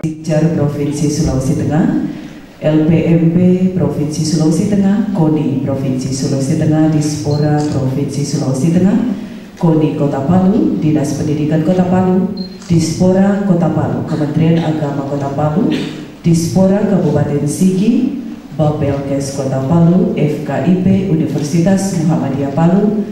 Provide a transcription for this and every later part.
Jar Provinsi Sulawesi Tengah, LPMP Provinsi Sulawesi Tengah, KONI Provinsi Sulawesi Tengah, Dispora Provinsi Sulawesi Tengah, KONI Kota Palu, Dinas Pendidikan Kota Palu, Dispora Kota Palu, Kementerian Agama Kota Palu, Dispora Kabupaten Sigi, Bapelkes Kota Palu, FKIP Universitas Muhammadiyah Palu,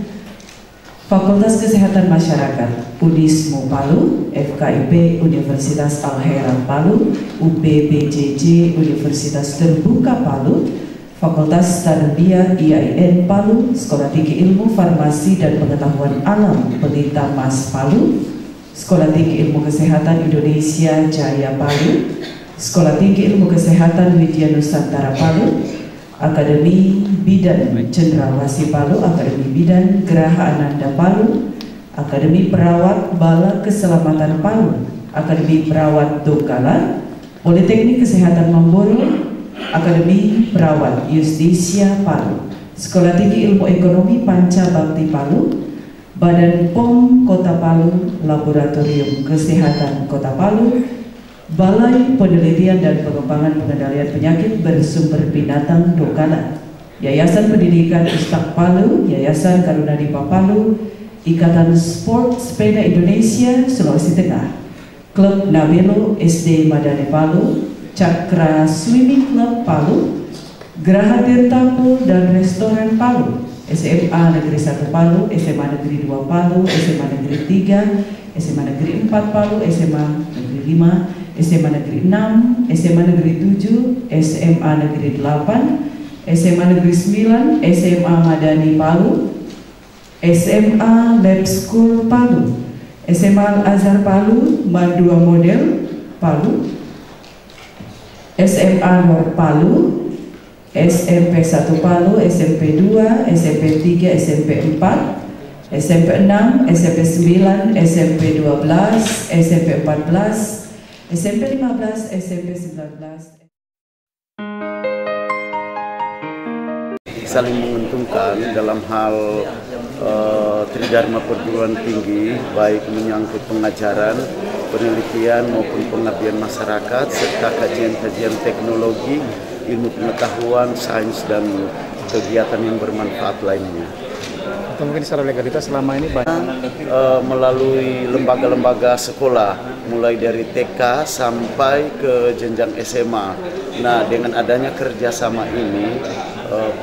Fakultas Kesehatan Masyarakat Unismu Palu, FKIP Universitas Al-Heran Palu, UPBJJ Universitas Terbuka Palu, Fakultas Tarbiyah IAIN Palu, Sekolah Tinggi Ilmu Farmasi dan Pengetahuan Alam Pelita Mas Palu, Sekolah Tinggi Ilmu Kesehatan Indonesia Jaya Palu, Sekolah Tinggi Ilmu Kesehatan Widya Nusantara Palu, Akademi Bidan Cendrawasih Palu, Akademi Bidan Geraha Ananda Palu, Akademi Perawat Bala Keselamatan Palu, Akademi Perawat Donggala, Politeknik Kesehatan Mamboro, Akademi Perawat Justisia Palu, Sekolah Tinggi Ilmu Ekonomi Panca Bakti Palu, Badan POM Kota Palu, Laboratorium Kesehatan Kota Palu, Balai Penelitian dan Pengembangan Pengendalian Penyakit Bersumber Binatang Donggala, Yayasan Pendidikan Ustak Palu, Yayasan Karunadipa Palu, Ikatan Sport Sepeda Indonesia Sulawesi Tengah, Klub Nabelo SD Madani Palu, Cakra Swimming Club Palu, Geraha Tirta Pool dan Restoran Palu, SMA Negeri 1 Palu, SMA Negeri 2 Palu, SMA Negeri 3, SMA Negeri 4 Palu, SMA Negeri 5, SMA Negeri 6, SMA Negeri 7, SMA Negeri 8, SMA Negeri 9, SMA Madani Palu, SMA Lab School Palu, SMA Al-Azhar Palu, Madua Model Palu, SMA Nur Palu, SMP 1 Palu, SMP 2, SMP 3, SMP 4, SMP 6, SMP 9, SMP 12, SMP 14, SMP 15, SMP 19. Saling menguntungkan dalam hal tridharma perguruan tinggi, baik menyangkut pengajaran, penelitian maupun pengabdian masyarakat, serta kajian-kajian teknologi, ilmu pengetahuan, sains, dan kegiatan yang bermanfaat lainnya. Atau mungkin secara legalitas selama ini banyak melalui lembaga-lembaga sekolah, mulai dari TK sampai ke jenjang SMA. Nah, dengan adanya kerjasama ini,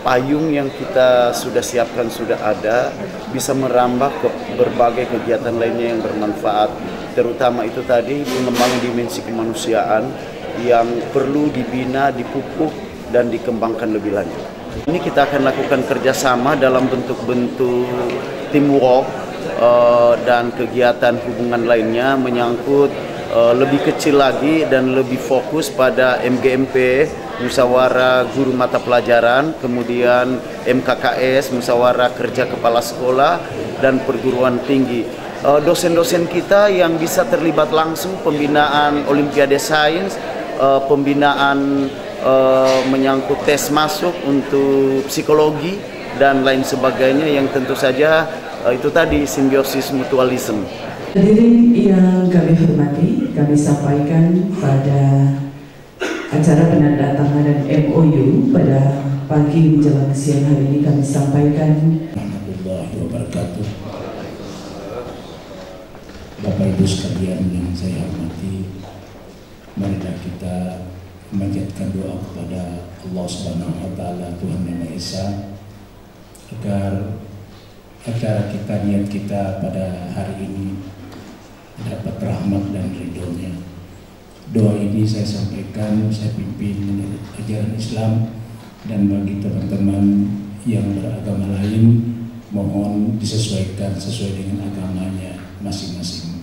payung yang kita sudah siapkan sudah ada, bisa merambah ke berbagai kegiatan lainnya yang bermanfaat, terutama itu tadi pengembangan dimensi kemanusiaan yang perlu dibina, dipupuk, dan dikembangkan lebih lanjut. Ini kita akan lakukan kerjasama dalam bentuk-bentuk teamwork dan kegiatan hubungan lainnya menyangkut lebih kecil lagi dan lebih fokus pada MGMP, Musyawarah Guru Mata Pelajaran, kemudian MKKS, Musyawarah Kerja Kepala Sekolah, dan perguruan tinggi. Dosen-dosen kita yang bisa terlibat langsung pembinaan Olimpiade Sains, pembinaan menyangkut tes masuk untuk psikologi dan lain sebagainya, yang tentu saja itu tadi simbiosis mutualisme. Hadirin yang kami hormati, kami sampaikan pada acara penandatanganan MOU pada pagi menjelang siang hari ini kami sampaikan. Warahmatullahi wabarakatuh. Bapak Ibu sekalian yang saya hormati, marilah kita memanjatkan doa kepada Allah Subhanahu wa Ta'ala, Tuhan Yang Maha Esa, agar acara kita, niat kita pada hari ini dapat rahmat dan ridhonya. Doa ini saya sampaikan, saya pimpin menurut ajaran Islam, dan bagi teman-teman yang beragama lain mohon disesuaikan sesuai dengan agamanya masing-masing.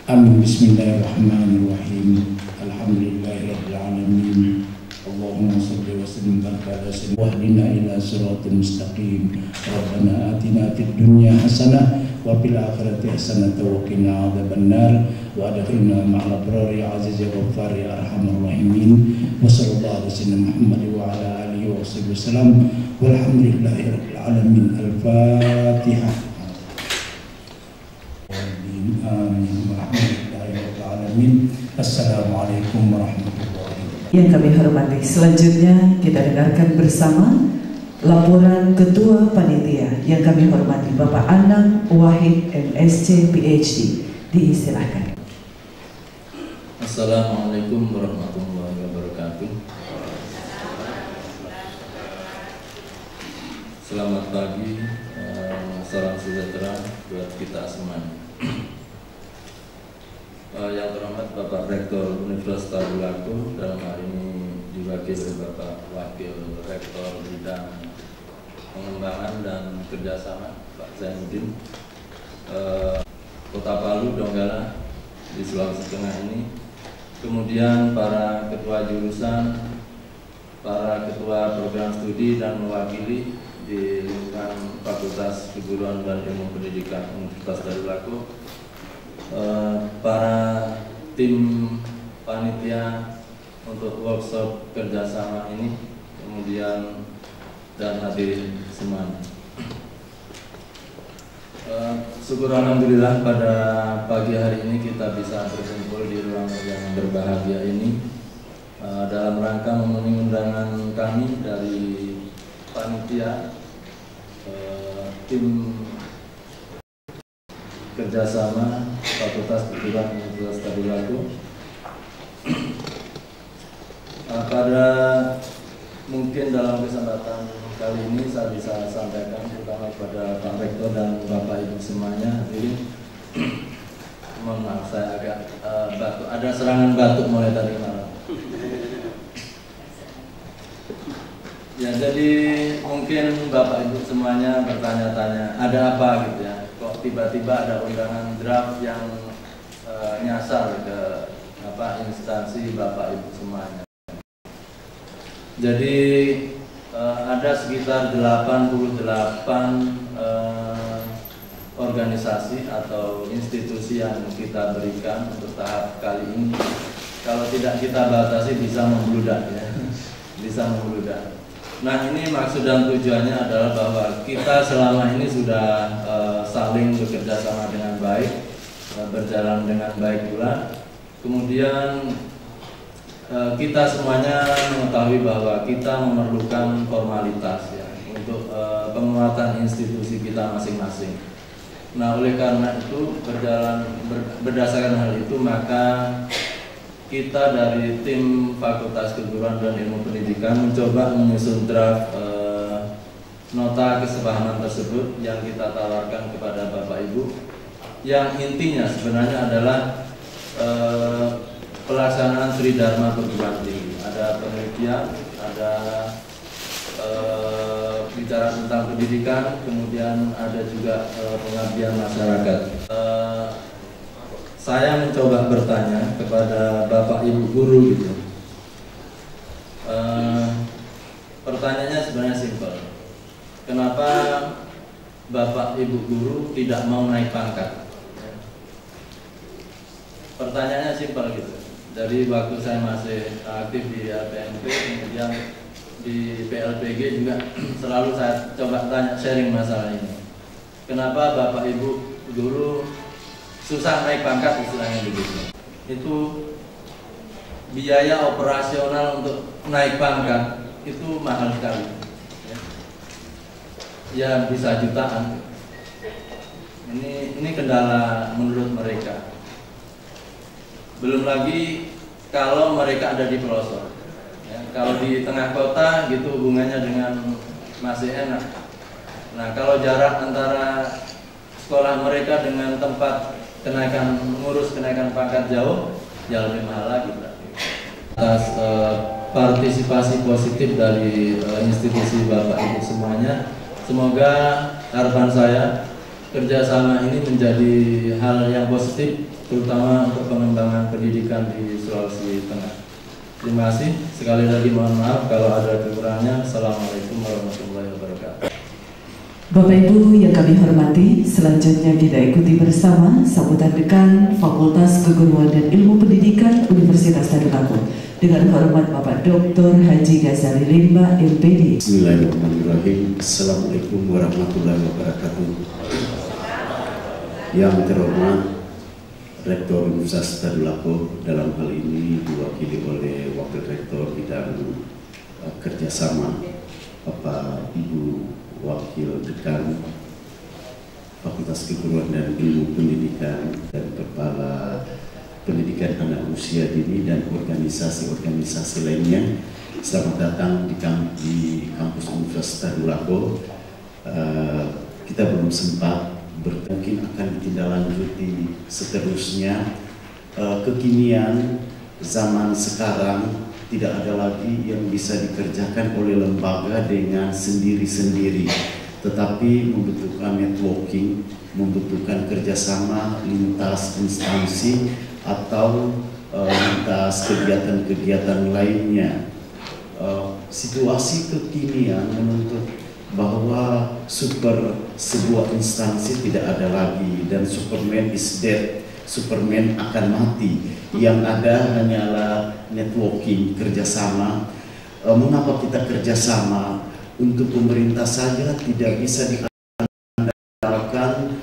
Amin. Bismillahirrahmanirrahim. Alhamdulillahirabbil alamin. Allahumma shalli wa sallim ala sayyidina wahdina ila siratal mustaqim. Rabbana atina fid dunya hasanah wa fil akhirati hasanah wa qina adzabannar wa adkhilna ma'al abrar ya aziz ya ghaffar ya arhamar rahimin. Wa sallallahu alaihi wasallam Muhammad wa ala alihi wa sahbihi wasallam. Walhamdulillahirabbil alamin. Al-Fatihah. Amin. Assalamualaikum warahmatullahi wabarakatuh. Yang kami hormati, selanjutnya kita dengarkan bersama laporan Ketua Panitia yang kami hormati Bapak Anang Wahid MSc PhD. Diistilahkan. Assalamualaikum warahmatullahi wabarakatuh. Selamat pagi, salam sejahtera buat kita semuanya. Yang terhormat Bapak Rektor Universitas Tadulako, dalam hal ini diwakili oleh Bapak Wakil Rektor Bidang Pengembangan dan Kerjasama Pak Zainuddin, Kota Palu, Donggala di Sulawesi Tengah ini, kemudian para ketua jurusan, para ketua program studi dan mewakili di lingkungan Fakultas Keguruan dan Ilmu Pendidikan Universitas Tadulako, para tim panitia untuk workshop kerjasama ini, kemudian dan hadirin semuanya. Syukur alhamdulillah pada pagi hari ini kita bisa berkumpul di ruang yang berbahagia ini dalam rangka memenuhi undangan kami dari panitia tim kerjasama Fakultas Keguruan Universitas Tadulako. Pada mungkin dalam kesempatan kali ini saya bisa sampaikan terutama kepada Pak Rektor dan Bapak Ibu semuanya. Jadi mohon maaf saya agak batuk, ada serangan batuk mulai tadi malam. Ya, jadi mungkin Bapak Ibu semuanya bertanya-tanya ada apa gitu ya, kok tiba-tiba ada undangan draft yang nyasar ke instansi Bapak Ibu semuanya. Jadi ada sekitar 88 organisasi atau institusi yang kita berikan untuk tahap kali ini. Kalau tidak kita batasi bisa membludak ya, bisa membludak. Nah, ini maksud dan tujuannya adalah bahwa kita selama ini sudah saling bekerja sama dengan baik, berjalan dengan baik pula. Kemudian kita semuanya mengetahui bahwa kita memerlukan formalitas ya untuk penguatan institusi kita masing-masing. Nah, oleh karena itu berdasarkan hal itu maka kita dari tim Fakultas Keguruan dan Ilmu Pendidikan mencoba menyusun draft nota kesepahaman tersebut yang kita tawarkan kepada Bapak Ibu, yang intinya sebenarnya adalah pelaksanaan Tridharma Perguruan Tinggi. Ada penelitian, ada bicara tentang pendidikan, kemudian ada juga pengabdian masyarakat. Saya mencoba bertanya kepada Bapak Ibu guru gitu. Pertanyaannya sebenarnya simpel. Kenapa Bapak Ibu guru tidak mau naik pangkat? Pertanyaannya simpel gitu. Dari waktu saya masih aktif di LPMP, kemudian di PLPG juga selalu saya coba tanya, sharing masalah ini. Kenapa Bapak Ibu guru susah naik pangkat, istilahnya begitu? Itu biaya operasional untuk naik pangkat itu mahal sekali. Ya bisa jutaan. Ini kendala menurut mereka. Belum lagi kalau mereka ada di pelosok. Ya, kalau di tengah kota gitu hubungannya dengan masih enak. Nah, kalau jarak antara sekolah mereka dengan tempat ngurus kenaikan pangkat jauh, ya lebih mahal lagi berarti. Atas partisipasi positif dari institusi Bapak Ibu semuanya, semoga harapan saya kerjasama ini menjadi hal yang positif, terutama untuk pengembangan pendidikan di Sulawesi Tengah. Terima kasih. Sekali lagi mohon maaf kalau ada kekurangannya. Assalamualaikum warahmatullahi wabarakatuh. Bapak Ibu yang kami hormati, selanjutnya kita ikuti bersama sambutan dekan Fakultas Keguruan dan Ilmu Pendidikan Universitas Tadulako dengan hormat Bapak Dr. Haji Ghazali Limba, MPD. Bismillahirrahmanirrahim. Assalamualaikum warahmatullahi wabarakatuh. Yang terhormat Rektor Universitas Tadulako, dalam hal ini diwakili oleh Wakil Rektor Bidang Kerjasama, Bapak Ibu Wakil Dekan Fakultas Keguruan dan Ilmu Pendidikan, dan Kepala Pendidikan Anak Usia Dini dan organisasi-organisasi lainnya. Selamat datang di kampus Universitas Tadulako. Kita belum sempat mungkin akan ditindaklanjuti seterusnya. Kekinian zaman sekarang tidak ada lagi yang bisa dikerjakan oleh lembaga dengan sendiri-sendiri, tetapi membutuhkan networking, membutuhkan kerjasama lintas instansi atau lintas kegiatan-kegiatan lainnya. Situasi kekinian menuntut bahwa sebuah instansi tidak ada lagi, dan Superman is dead, Superman akan mati. Yang ada hanyalah networking, kerjasama. Mengapa kita kerjasama? Untuk pemerintah saja tidak bisa diandalkan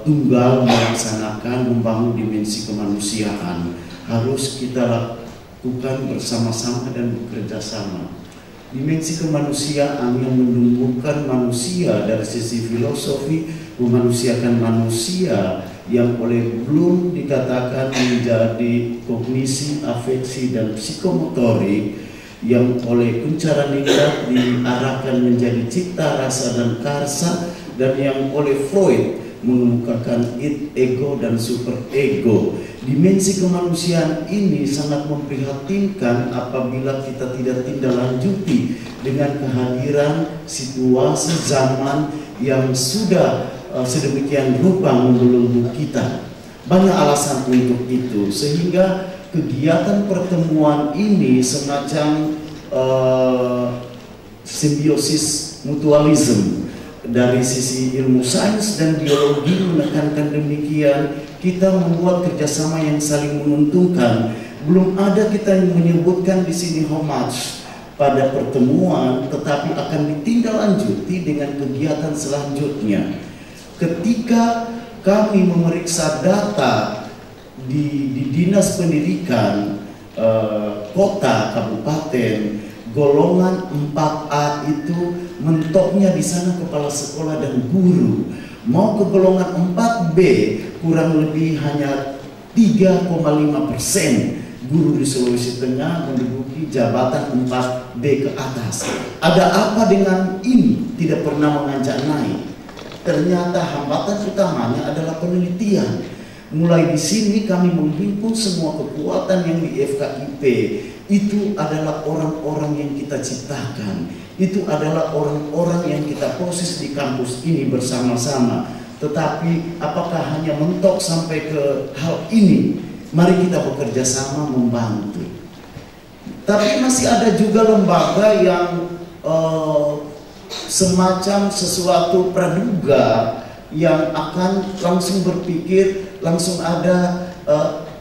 tunggal melaksanakan membangun dimensi kemanusiaan. Harus kita lakukan bersama-sama dan bekerja sama. Dimensi kemanusiaan yang menumbuhkan manusia dari sisi filosofi, memanusiakan manusia yang oleh Bloom dikatakan menjadi kognisi, afeksi, dan psikomotorik, yang oleh Kunchara Ningrat diarahkan menjadi cipta, rasa, dan karsa, dan yang oleh Freud mengemukakan id, ego, dan super ego. Dimensi kemanusiaan ini sangat memprihatinkan apabila kita tidak tindaklanjuti dengan kehadiran situasi zaman yang sudah sedemikian rupa membelenggu kita. Banyak alasan untuk itu, sehingga kegiatan pertemuan ini semacam simbiosis mutualisme. Dari sisi ilmu sains dan biologi menekankan demikian, kita membuat kerjasama yang saling menguntungkan. Belum ada kita yang menyebutkan di sini homage pada pertemuan, tetapi akan ditindaklanjuti dengan kegiatan selanjutnya. Ketika kami memeriksa data di Dinas Pendidikan kota, kabupaten, golongan 4A itu mentoknya di sana kepala sekolah dan guru. Mau ke golongan 4B kurang lebih hanya 3,5% guru di Sulawesi Tengah menduduki jabatan 4B ke atas. Ada apa dengan ini? Tidak pernah mengajak naik. Ternyata hambatan utamanya adalah penelitian. Mulai di sini kami menghimpun semua kekuatan yang di FKIP. Itu adalah orang-orang yang kita ciptakan. Itu adalah orang-orang yang kita proses di kampus ini bersama-sama. Tetapi apakah hanya mentok sampai ke hal ini? Mari kita bekerja sama membantu. Tapi masih ada juga lembaga yang semacam sesuatu praduga, yang akan langsung berpikir, langsung ada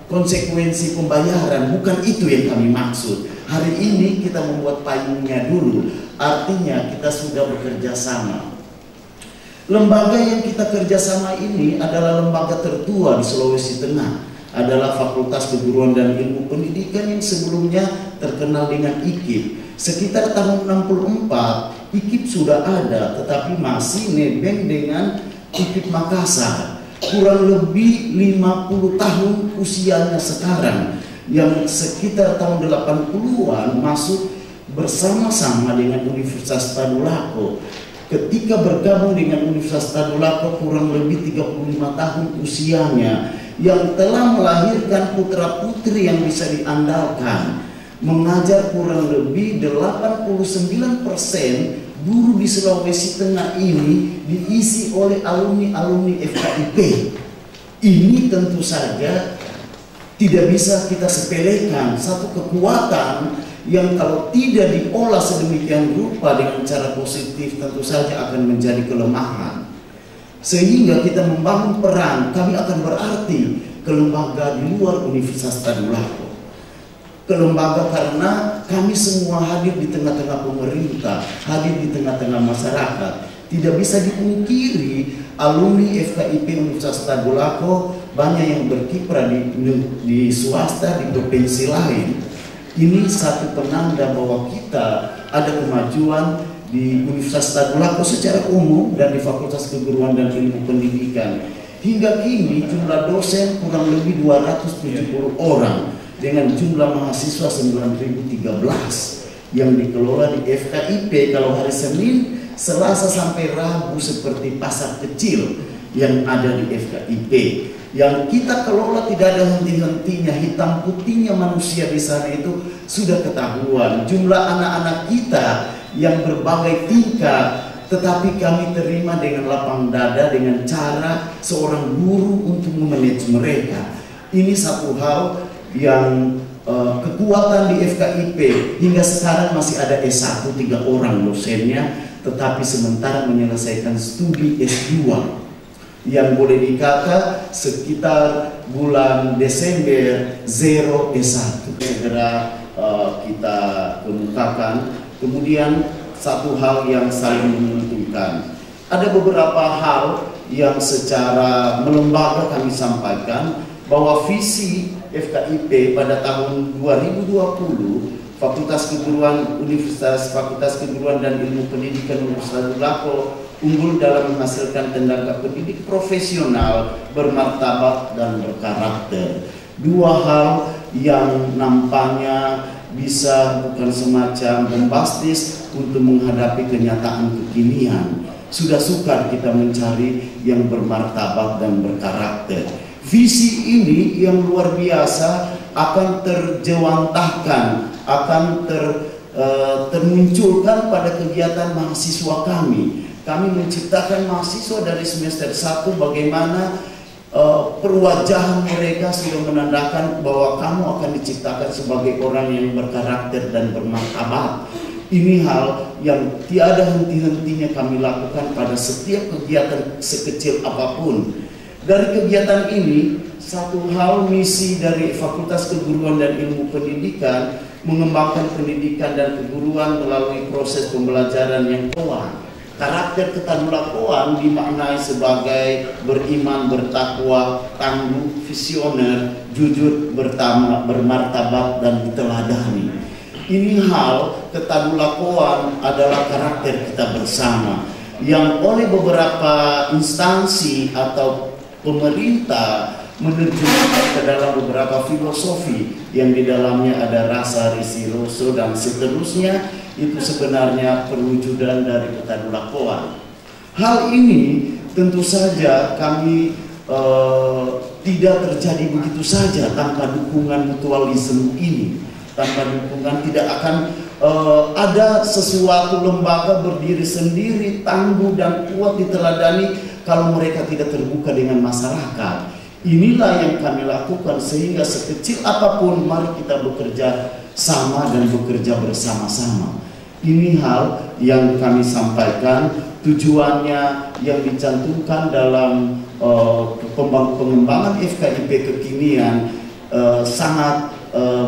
konsekuensi pembayaran. Bukan itu yang kami maksud. Hari ini kita membuat payungnya dulu. Artinya kita sudah bekerja sama. Lembaga yang kita kerjasama ini adalah lembaga tertua di Sulawesi Tengah. Adalah Fakultas Keguruan dan Ilmu Pendidikan yang sebelumnya terkenal dengan IKIP. Sekitar tahun 64, IKIP sudah ada, tetapi masih nebeng dengan IKIP Makassar. Kurang lebih 50 tahun usianya sekarang, yang sekitar tahun 80-an masuk bersama-sama dengan Universitas Tadulako. Ketika bergabung dengan Universitas Tadulako kurang lebih 35 tahun usianya, yang telah melahirkan putra-putri yang bisa diandalkan. Mengajar kurang lebih 89% guru di Sulawesi Tengah ini diisi oleh alumni-alumni FKIP. Ini tentu saja tidak bisa kita sepelekan. Satu kekuatan yang kalau tidak diolah sedemikian rupa dengan cara positif tentu saja akan menjadi kelemahan. Sehingga kita membangun peran, kami akan berarti ke lembaga di luar Universitas Tadulako. Ke lembaga karena kami semua hadir di tengah-tengah pemerintah, hadir di tengah-tengah masyarakat. tidak bisa dipungkiri alumni FKIP Universitas Tadulako banyak yang berkiprah di swasta, di provinsi lain. Ini satu penanda bahwa kita ada kemajuan di Universitas Tadulako secara umum dan di Fakultas Keguruan dan Ilmu Pendidikan. Hingga kini jumlah dosen kurang lebih 270 orang dengan jumlah mahasiswa 9.013 yang dikelola di FKIP. Kalau hari Senin, Selasa sampai Rabu seperti pasar kecil yang ada di FKIP. Yang kita kelola tidak ada henti-hentinya, hitam putihnya manusia di sana itu sudah ketahuan. Jumlah anak-anak kita yang berbagai tingkat, tetapi kami terima dengan lapang dada dengan cara seorang guru untuk memanage mereka. Ini satu hal yang kekuatan di FKIP. Hingga sekarang masih ada S1 3 orang dosennya, tetapi sementara menyelesaikan studi S2 yang boleh dikata sekitar bulan Desember 0 S1 segera kita kemukakan. Kemudian satu hal yang saling menguntungkan. Ada beberapa hal yang secara melembaga kami sampaikan bahwa visi FKIP pada tahun 2020 Fakultas Keguruan dan Ilmu Pendidikan Universitas Tadulako unggul dalam menghasilkan tenaga pendidik profesional, bermartabat dan berkarakter. Dua hal yang nampaknya bisa bukan semacam bombastis untuk menghadapi kenyataan kekinian. Sudah sukar kita mencari yang bermartabat dan berkarakter. Visi ini yang luar biasa akan terjewantahkan, akan termunculkan pada kegiatan mahasiswa kami. Kami menciptakan mahasiswa dari semester 1 bagaimana perwajahan mereka sudah menandakan bahwa kamu akan diciptakan sebagai orang yang berkarakter dan bermartabat. Ini hal yang tiada henti-hentinya kami lakukan pada setiap kegiatan sekecil apapun. Dari kegiatan ini, satu hal misi dari Fakultas Keguruan dan Ilmu Pendidikan mengembangkan pendidikan dan keguruan melalui proses pembelajaran yang kuat. Karakter ketadulakoan dimaknai sebagai beriman, bertakwa, tangguh, visioner, jujur, bermartabat, dan diteladani. Ini hal ketadulakoan adalah karakter kita bersama yang oleh beberapa instansi atau pemerintah menerjemahkan ke dalam beberapa filosofi yang di dalamnya ada rasa, risi, rasa, dan seterusnya. Itu sebenarnya perwujudan dari ketadulakoan. Hal ini tentu saja kami tidak terjadi begitu saja tanpa dukungan mutualisme ini. Tanpa dukungan tidak akan ada sesuatu lembaga berdiri sendiri, tangguh dan kuat diteladani kalau mereka tidak terbuka dengan masyarakat. Inilah yang kami lakukan sehingga sekecil apapun mari kita bekerja sama dan bekerja bersama-sama. Ini hal yang kami sampaikan, tujuannya yang dicantumkan dalam pengembangan FKIP kekinian sangat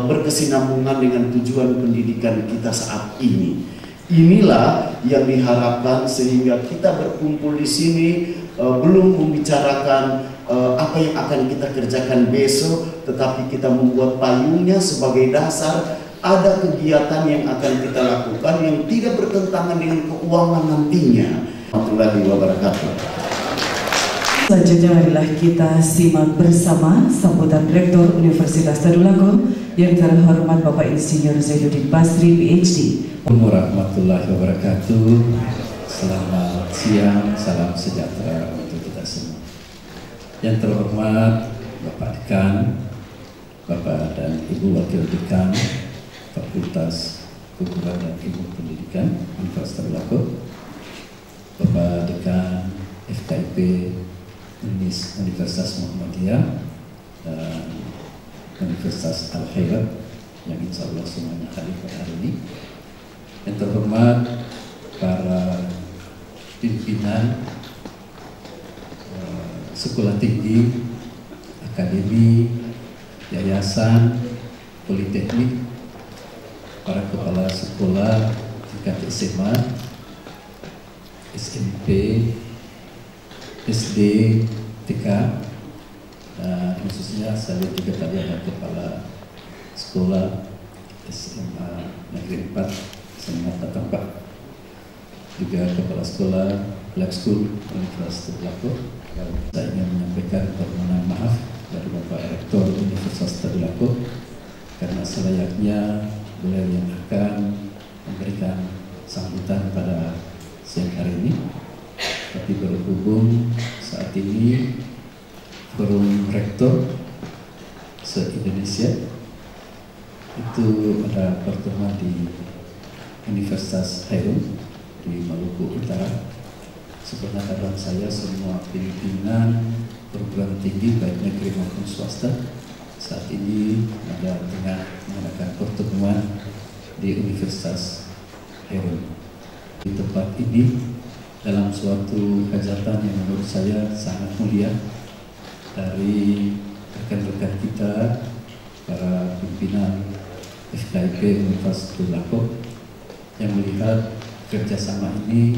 berkesinambungan dengan tujuan pendidikan kita saat ini. Inilah yang diharapkan sehingga kita berkumpul di sini belum membicarakan apa yang akan kita kerjakan besok, tetapi kita membuat payungnya sebagai dasar. Ada kegiatan yang akan kita lakukan yang tidak bertentangan dengan keuangan nantinya. Warahmatullahi wabarakatuh. Selanjutnya marilah kita simak bersama sambutan Rektor Universitas Tadulako yang terhormat Bapak Insinyur Zainuddin Basri PhD. Warahmatullahi wabarakatuh. Selamat siang, salam sejahtera untuk kita semua. Yang terhormat Bapak Dekan, Bapak dan Ibu Wakil Dekan Fakultas Keguruan dan Ilmu Pendidikan Universitas Tadulako, Bapak Dekan FKIP Universitas Muhammadiyah dan Universitas Al-Khairat yang insya Allah semuanya hadir pada hari ini. Yang terhormat para pimpinan sekolah tinggi, akademi, yayasan, politeknik, para kepala sekolah tingkat SMA, SMP, SD, TK, dan khususnya saya juga tadi ada kepala sekolah SMA Negeri 4 SMA Tatampak, juga kepala sekolah Black School Universitas Tadulako. Saya ingin menyampaikan permohonan maaf dari Bapak Rektor Universitas Tadulako karena selayaknya beliau yang akan memberikan sambutan pada siang hari ini, tapi berhubung saat ini forum rektor se-Indonesia itu ada pertemuan di Universitas Hairun di Maluku Utara. Sebenarnya saya semua pimpinan perguruan tinggi baik negeri maupun swasta saat ini ada tengah mengadakan pertemuan di Universitas Hairun. Di tempat ini dalam suatu hajatan yang menurut saya sangat mulia dari rekan-rekan kita para pimpinan FKIP Universitas Tadulako yang melihat kerjasama ini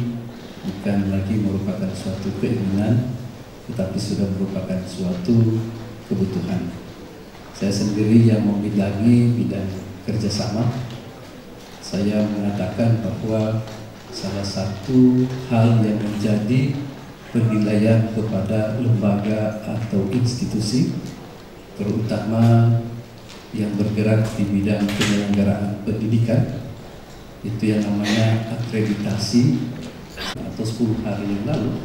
bukan lagi merupakan suatu keinginan, tetapi sudah merupakan suatu kebutuhan. Saya sendiri yang membidangi bidang kerjasama, saya mengatakan bahwa salah satu hal yang menjadi penilaian kepada lembaga atau institusi, terutama yang bergerak di bidang penyelenggaraan pendidikan, itu yang namanya akreditasi. Atau 10 hari yang lalu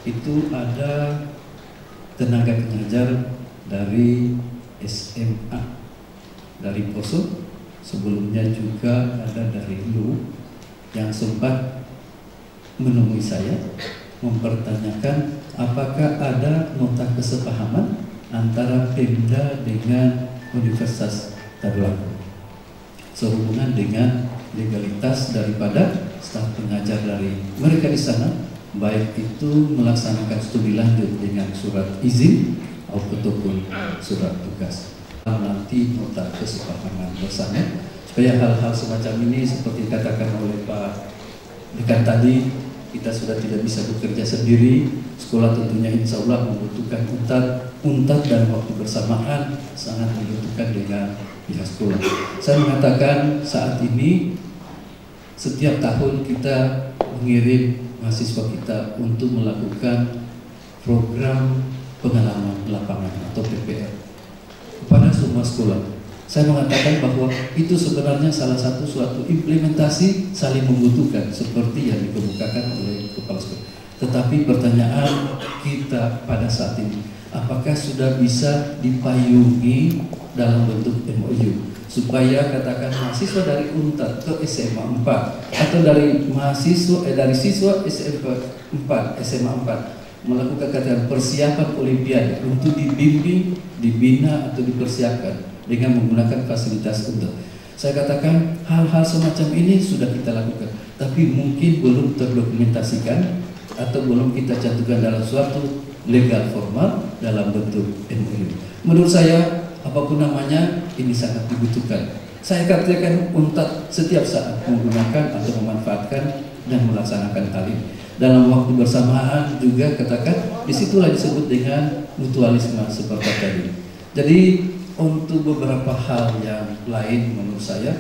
itu ada tenaga pengajar dari SMA, dari Poso, sebelumnya juga ada dari LU yang sempat menemui saya mempertanyakan apakah ada nota kesepahaman antara Pemda dengan Universitas Tadulako sehubungan dengan legalitas daripada staf pengajar dari mereka di sana, baik itu melaksanakan studi lanjut dengan surat izin ataupun surat tugas. Nanti nota kesepahaman bersama supaya hal-hal semacam ini seperti dikatakan oleh Pak Dekan tadi, kita sudah tidak bisa bekerja sendiri. Sekolah tentunya insya Allah membutuhkan untat dan waktu bersamaan sangat dibutuhkan dengan pihak sekolah. Saya mengatakan saat ini setiap tahun kita mengirim mahasiswa kita untuk melakukan program pengalaman lapangan atau PPL kepada semua sekolah. Saya mengatakan bahwa itu sebenarnya salah satu suatu implementasi saling membutuhkan seperti yang dikemukakan oleh kepala sekolah. Tetapi pertanyaan kita pada saat ini, apakah sudah bisa dipayungi dalam bentuk MOU supaya katakan mahasiswa dari UNTAD ke SMA 4 atau dari siswa SMA 4 melakukan katakan persiapan olimpiade untuk dibimbing, dibina atau dipersiapkan dengan menggunakan fasilitas UNTAD. Saya katakan hal-hal semacam ini sudah kita lakukan, tapi mungkin belum terdokumentasikan atau belum kita cantumkan dalam suatu legal formal dalam bentuk MOU. Menurut saya apapun namanya ini sangat dibutuhkan. Saya katakan UNTAD setiap saat menggunakan atau memanfaatkan dan melaksanakan hal ini. Dalam waktu bersamaan juga katakan disitulah disebut dengan mutualisme seperti tadi. Jadi untuk beberapa hal yang lain menurut saya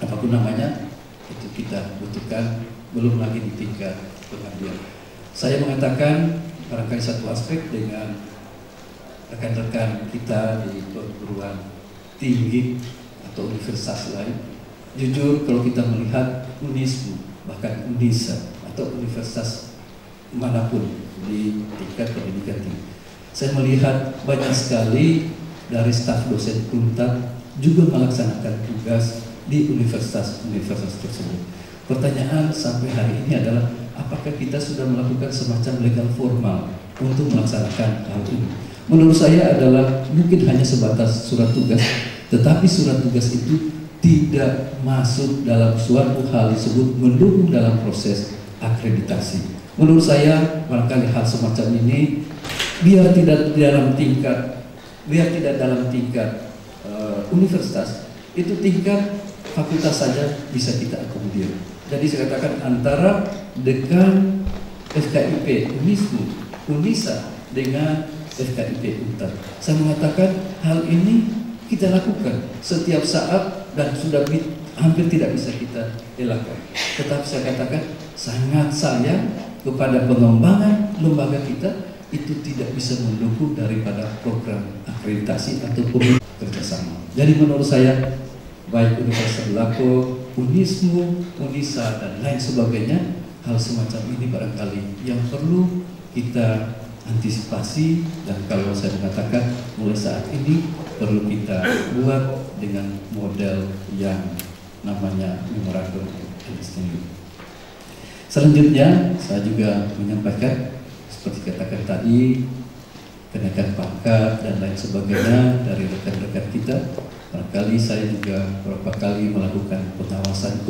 apapun namanya itu kita butuhkan, belum lagi di tingkat pengadilan. Saya mengatakan barangkali satu aspek dengan rekan-rekan kita di perguruan tinggi atau universitas lain. Jujur kalau kita melihat UNISMU bahkan UNISA atau universitas manapun di tingkat pendidikan tinggi, saya melihat banyak sekali dari staf dosen UNTAD juga melaksanakan tugas di universitas tersebut. Pertanyaan sampai hari ini adalah apakah kita sudah melakukan semacam legal formal untuk melaksanakan hal ini? Menurut saya adalah mungkin hanya sebatas surat tugas, tetapi surat tugas itu tidak masuk dalam suatu hal disebut mendukung dalam proses akreditasi. Menurut saya barangkali hal semacam ini biar tidak dalam tingkat universitas, itu tingkat fakultas saja bisa kita akomodir. Jadi saya katakan antara dengan FKIP Unisa dengan FKIP Untar. Saya mengatakan hal ini kita lakukan setiap saat dan sudah hampir tidak bisa kita elakkan. Tetapi saya katakan sangat sayang kepada pengembangan lembaga kita itu tidak bisa mendukung daripada program akreditasi ataupun kerjasama. Jadi menurut saya baik Universitas Lako, Unismu, Unisa dan lain sebagainya, hal semacam ini barangkali yang perlu kita antisipasi, dan kalau saya mengatakan mulai saat ini perlu kita buat dengan model yang namanya memorandum understanding. Selanjutnya saya juga menyampaikan seperti katakan tadi, kenaikan pangkat dan lain sebagainya dari rekan-rekan kita. Barangkali saya juga beberapa kali melakukan pengawasan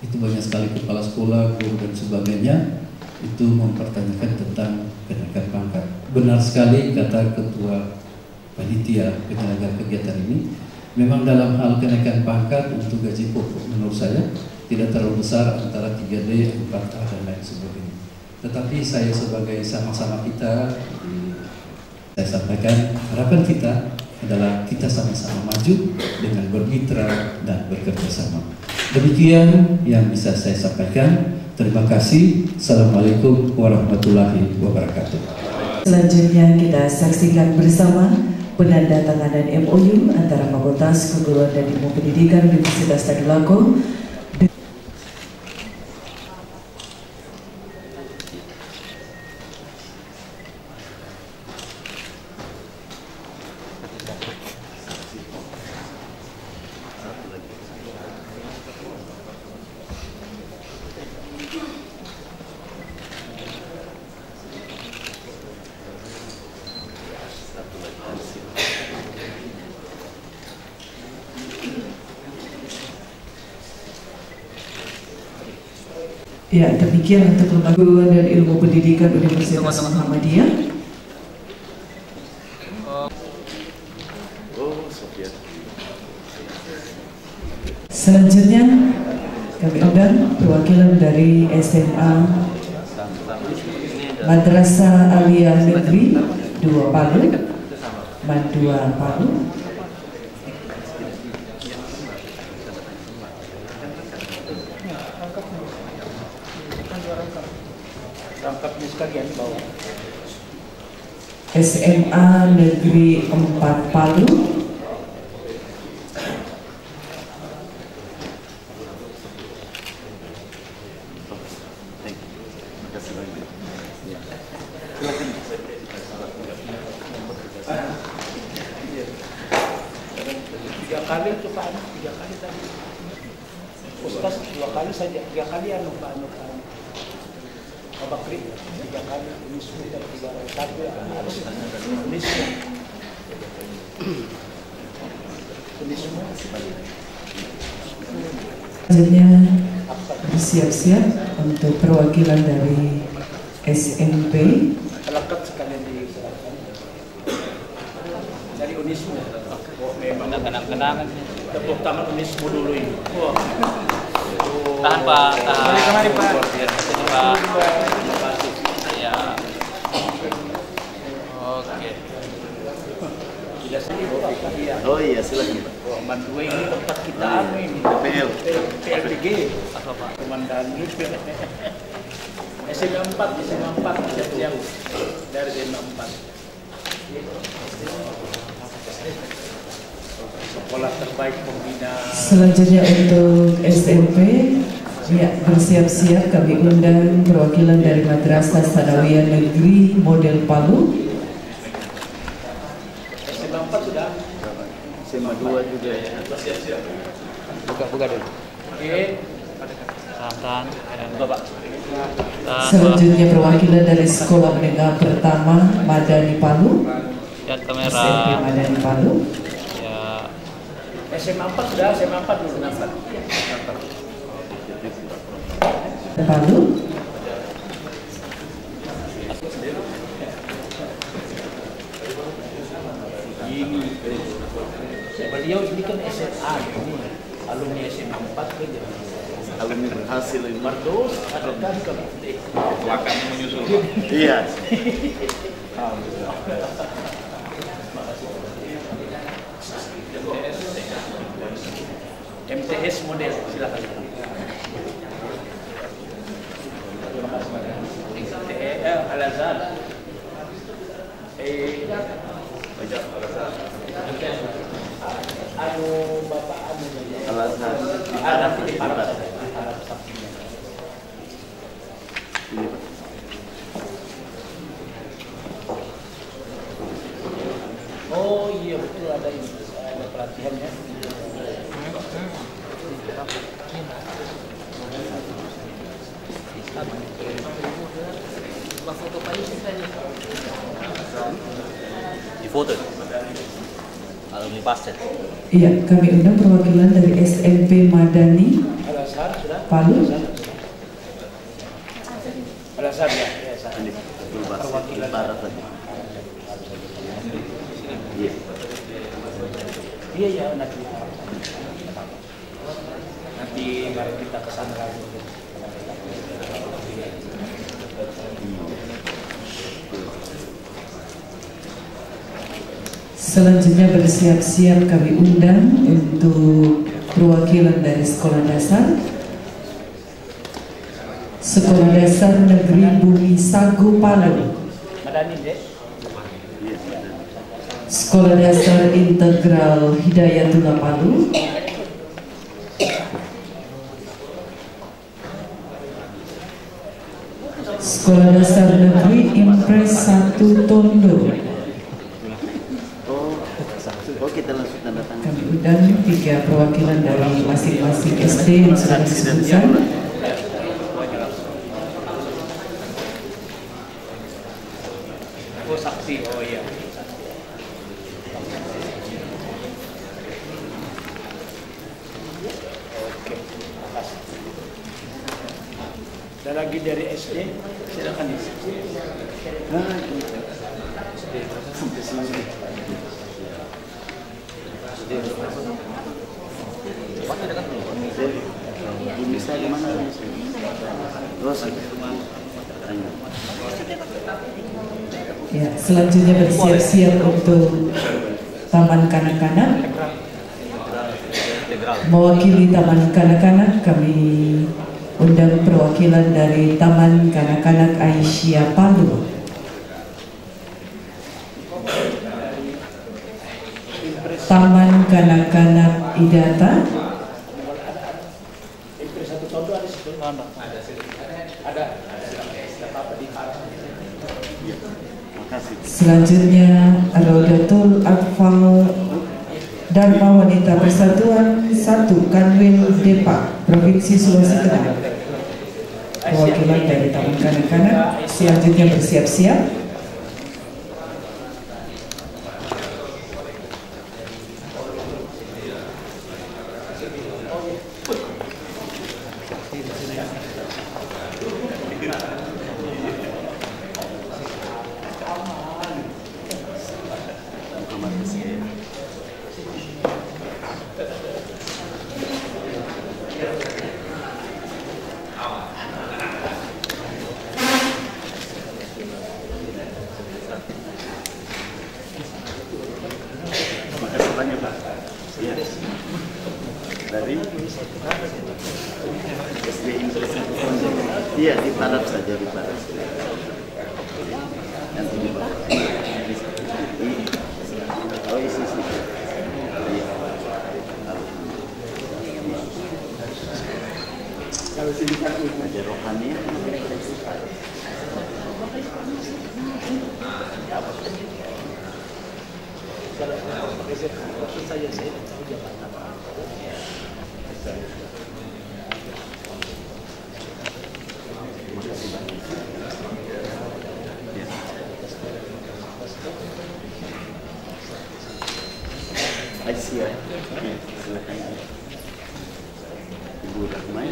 itu banyak sekali kepala sekolah, guru dan sebagainya itu mempertanyakan tentang kenaikan pangkat. Benar sekali kata ketua panitia penyelenggara kegiatan ini, memang dalam hal kenaikan pangkat untuk gaji pokok menurut saya tidak terlalu besar antara 3D, 4A dan lain sebagainya. Tetapi saya sebagai sama-sama kita, saya sampaikan harapan kita adalah kita sama-sama maju dengan bermitra dan bekerja sama. Demikian yang bisa saya sampaikan. Terima kasih. Assalamualaikum warahmatullahi wabarakatuh. Selanjutnya kita saksikan bersama penandatanganan MOU antara Fakultas Keguruan dan Ilmu Pendidikan Universitas Tadulako . Ya, demikian untuk Lembaga Keguruan dan Ilmu Pendidikan Universitas Muhammadiyah. Selanjutnya kami undang perwakilan dari SMA Madrasah Aliyah Negeri 2 Palu, Mandua Palu. SMA Negeri 4 Palu, Tiga kali itu Pak, 3 kali tadi. Ustaz 2 kali saja, 3 kali Pak Bakri 3 kali, ini sudah 3 kali, tapi harus ini selanjutnya bersiap-siap untuk perwakilan dari SMP. Lekat sekalian dari Unismu. Oh, memang kenang-kenangan. Tepuk tangan Unismu dulu ini. Wah. Tahan Pak, tahan. Kemari Pak. Sini Pak. Ya. Oke. Oh iya, silakan Pak. Mandua ini tempat kita ini. PLDG. Apa Pak? Komandan SMA 4 siap-siap dari SMA 4. Sekolah terbaik pembina. Selanjutnya untuk SMP, ya, bersiap-siap kami undang perwakilan dari Madrasah Sanawiyah Negeri Model Palu. SMA 4 sudah. SMA 2 juga ya. Siap-siap. Buka dulu. Oke. Tahan. Bapak. Selanjutnya perwakilan dari Sekolah Menengah Pertama Madani Palu. Lihat SMP kamera. Madani Palu. Ya. SMA 4 sudah, SMA 4 dulu. Palu. Ini beliau ini kan SMA ini alumni SMA 4 kerja. alumni berhasil ini. Mardos ada kan kalau Belakangnya menyusul. Iya. MTS model silakan. Al-Azhar. Bapak Al-Azhar. ada di Arab. Oh iya betul ada ini, ada pelatihannya. Di foto alumni pasca. Iya, kami undang perwakilan dari SMP Madani Al-Azhar sudah? Palu. Al-Azhar ya, ya Azhar. Ini perwakilan barat tadi. Iya. Iya ya nanti baru kita kesana lagi. Selanjutnya bersiap-siap kami undang untuk perwakilan dari sekolah dasar Negeri Bumi Sagu Palu, Madani deh. Sekolah Dasar Integral Hidayatullah Palu, Sekolah Dasar Negeri Impres 1 Tondo. Oh, kita langsung tanda tangan. Kami undang 3 perwakilan dari masing-masing SD yang sudah disebutkan. Oh saksi, oh iya. Oke, makasih. Ada lagi dari SD, silakan isi. Sampai sini. Bisa di mana? Ya, selanjutnya bersiap-siap untuk Taman Kanak-kanak. Mewakili Taman Kanak-kanak, kami undang perwakilan dari Taman Kanak-kanak Aisyah Palu. Taman Kanak-kanak Idata. Selanjutnya Raudatul Atfal Dharma Wanita Persatuan 1 Kanwil Depak, Provinsi Sulawesi Tengah. Perwakilan dari Taman Kanak-kanak selanjutnya bersiap-siap. Dari SD Impres. Iya, di Barat saja, di Barat. Nanti di Barat. Oh, isi. Iya. Kalau sini kan aja rohani. Aisyah, silakan. Ibu Rahmai.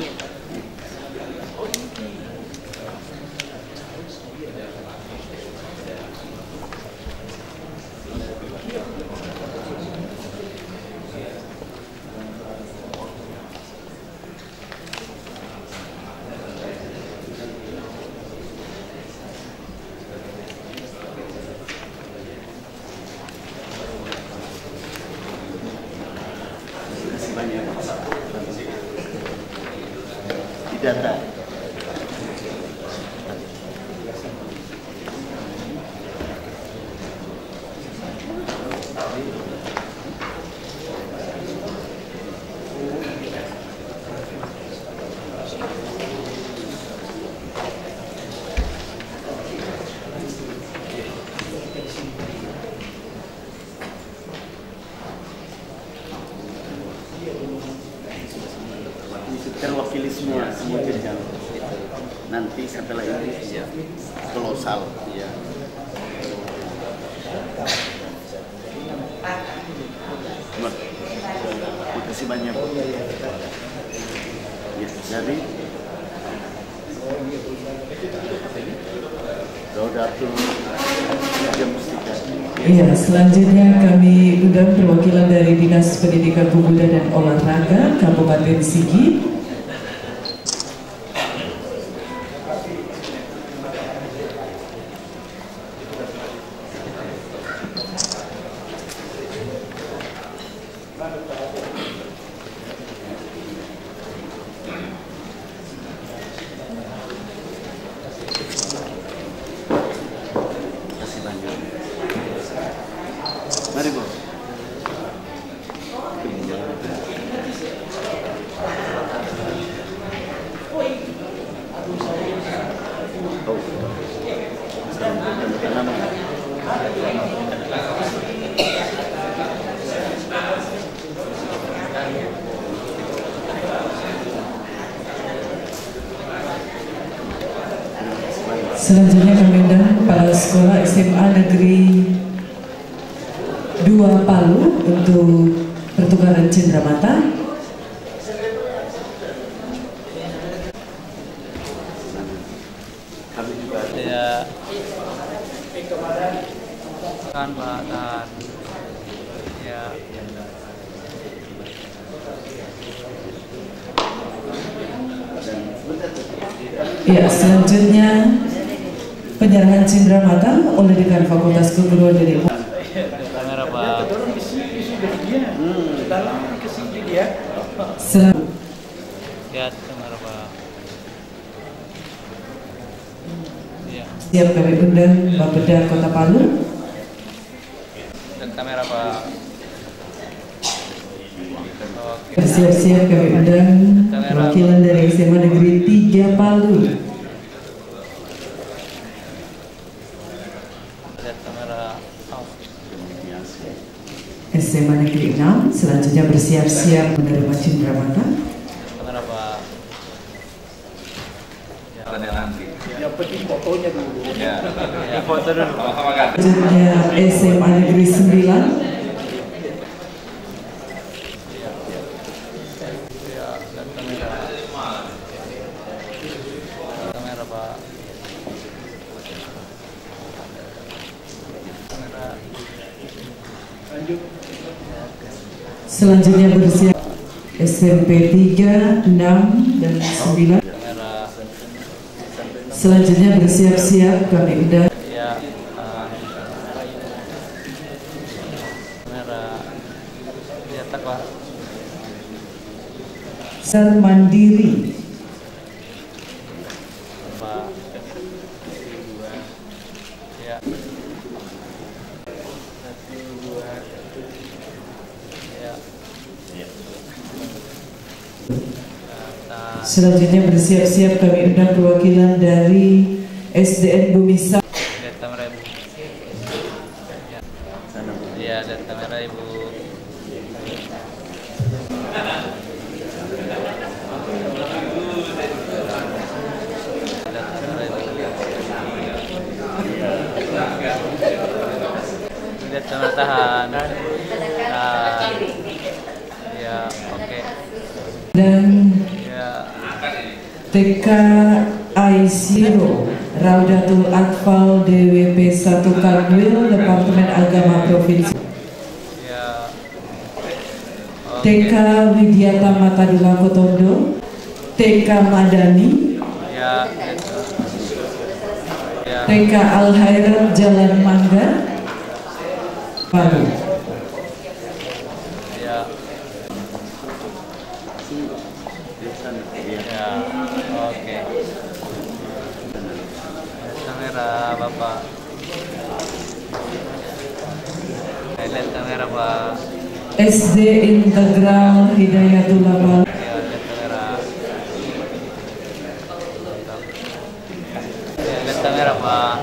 data. Terwakili semua jenjang. Nanti setelah ini kolosal. Terima kasih banyak. Ya, jadi Rodatul Mustika. Iya, selanjutnya kami undang perwakilan dari Dinas Pendidikan Pemuda dan Olahraga Kabupaten Sigi. Mari Bu. Selanjutnya kami undang Kepala Sekolah SMA Negeri 2 Palu untuk pertukaran cenderamata. Ya. Kan Pak, tahan. Ya. Ya, selanjutnya penyerahan cenderamata oleh Dekan Fakultas Keguruan dan Ilmu. Kamera Pak. Ya, kamera Pak. Ya. Siap kami undang Bapeda Kota Palu. Dan kamera Pak. Bersiap-siap kami undang perwakilan dari SMA Negeri 3 Palu. Lihat kamera off. SMA Negeri 6 selanjutnya bersiap-siap menerima cenderamata. Kamera Pak. Ya. Yang penting fotonya dulu. Ya, foto dulu. Selanjutnya SMA Negeri 9. Ya, dan kamera. Kamera Pak. Kamera. Lanjut. Selanjutnya bersiap SMP 3, 6, dan 9. Kamera. Selanjutnya bersiap-siap kami undang Ya. Kamera. Ya, tak Pak. Sar Mandiri. Pak. Ya. 1, 2. Ya. Selanjutnya bersiap-siap kami undang perwakilan dari SDN Bumisa. Lihat kamera Ibu. Ya. Iya, lihat kamera Ibu. Lihat kamera Ibu. Lihat kamera, tahan. Tahan. Ya, oke. Dan Ya. TK I0 Raudatul Atfal DWP 1 Kanwil Departemen Agama Provinsi. Ya. TK Widyata Matadula Kotondo. TK Madani. Ya, gitu. Ya. TK Al Khairat Jalan Mangga Palu. Ya. Ya. kamera Bapak. Lihat kamera Pak. SD Integral Hidayatullah Palu. Ya, lihat kamera. Ya, lihat kamera Pak.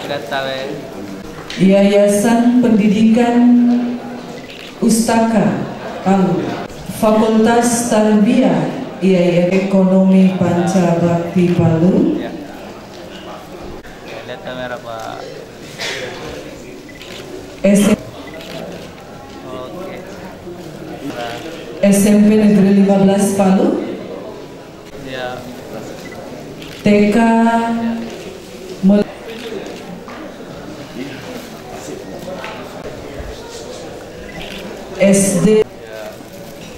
Lihat tawe. Yayasan Pendidikan Ustaka Palu. Fakultas Tarbiyah IAIN Ekonomi Panca Bakti Palu. Ya. Ya, lihat kamera Pak. Oke. SMP Negeri 15 Palu. Ya. TK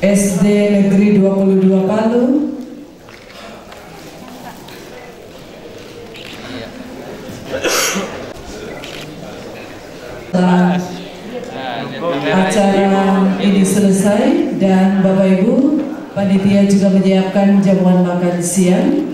SD Negeri 22 Palu. Acara ini selesai dan Bapak Ibu panitia juga menyiapkan jamuan makan siang.